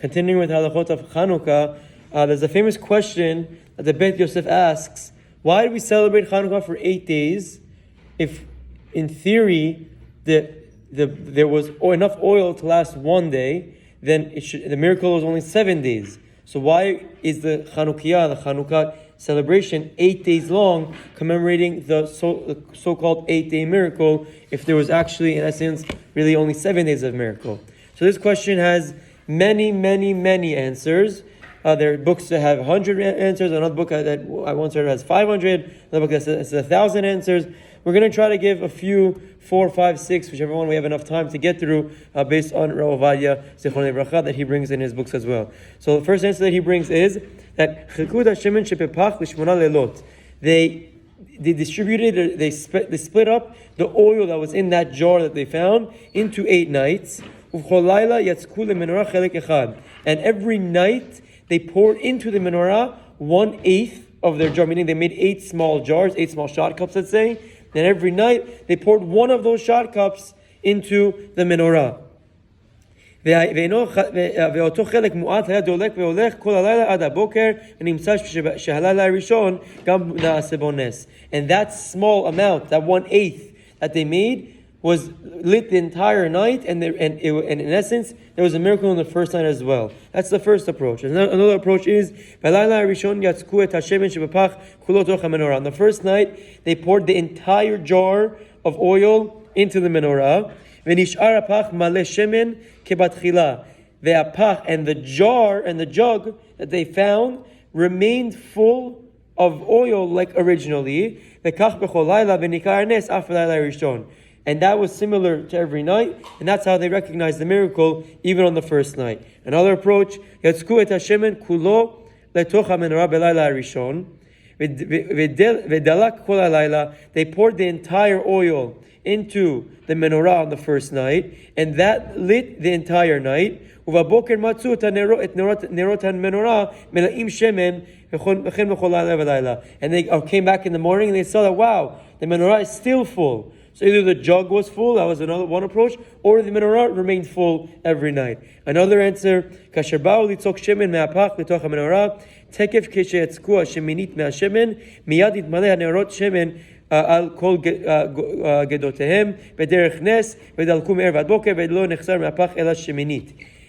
continuing with Halachot of Chanukah, there's a famous question that the Beit Yosef asks: why do we celebrate Chanukah for 8 days if, in theory, there was enough oil to last 1 day? Then the miracle was only 7 days. So why is the Chanukah celebration 8 days long, commemorating the so-called 8-day miracle, if there was actually, in essence, really only 7 days of miracle? So this question has many, many, many answers. There are books that have 100 answers. Another book that I once heard has 500. Another book that says 1,000 answers. We're going to try to give a few, 4, 5, 6, whichever one we have enough time to get through, based on Rabbi Ovadia, Zichron Livracha, that he brings in his books as well. So the first answer that he brings is that they distributed, they split up the oil that was in that jar that they found into 8 nights. And every night they poured into the menorah 1/8 of their jar, meaning they made 8 small jars, 8 small shot cups, let's say. Then every night they poured one of those shot cups into the menorah. And that small amount, that 1/8 that they made, was lit the entire night, and in essence, there was a miracle on the first night as well. That's the first approach. Another approach is, on the first night, they poured the entire jar of oil into the menorah. And the jar and the jug that they found remained full of oil like originally. And that was similar to every night, and that's how they recognized the miracle even on the first night. Another approach, they poured the entire oil into the menorah on the first night, and that lit the entire night. And they came back in the morning and they saw that, wow, the menorah is still full. So either the jug was full, that was one approach, or the menorah remained full every night. Another answer,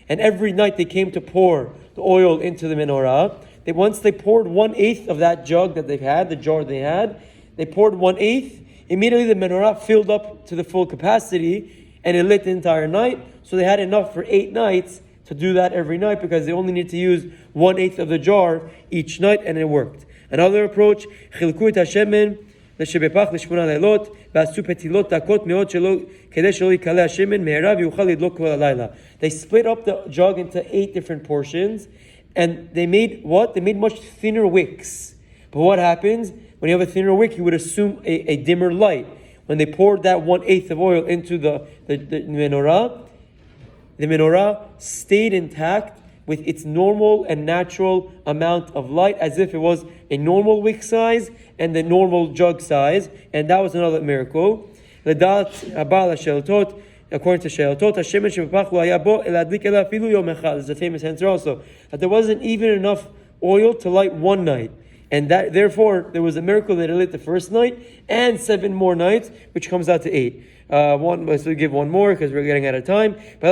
and every night they came to pour the oil into the menorah. Once they poured 1/8 of that jug that they had, the jar they had, they poured 1/8. Immediately the menorah filled up to the full capacity, and it lit the entire night. So they had enough for 8 nights to do that every night, because they only need to use 1/8 of the jar each night, and it worked. Another approach, they split up the jug into 8 different portions, and they made what? They made much thinner wicks. But what happens? When you have a thinner wick, you would assume a dimmer light. When they poured that 1/8 of oil into the menorah stayed intact with its normal and natural amount of light, as if it was a normal wick size and the normal jug size, and that was another miracle. According to Hilchot, there's a famous answer also, that there wasn't even enough oil to light 1 night. And that, therefore, there was a miracle that it lit the first night and 7 more nights, which comes out to 8. Let's give one more because we're getting out of time. On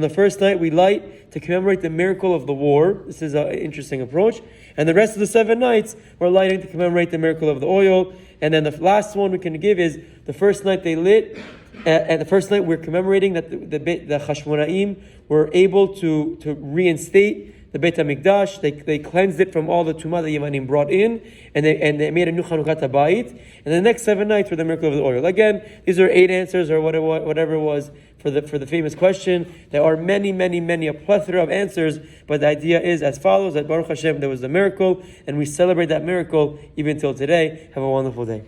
the first night, we light to commemorate the miracle of the war. This is an interesting approach. And the rest of the 7 nights, we're lighting to commemorate the miracle of the oil. And then the last one we can give is the first night they lit. And the first night we're commemorating that the Chashmonaim were able to reinstate the Beit HaMikdash. They cleansed it from all the Tumah that Yemanim brought in, and they made a new Chanukah Bayit. And the next 7 nights were the miracle of the oil. Again, these are 8 answers or whatever it was for the famous question. There are many, many, many, a plethora of answers, but the idea is as follows: that Baruch Hashem, there was the miracle, and we celebrate that miracle even till today. Have a wonderful day.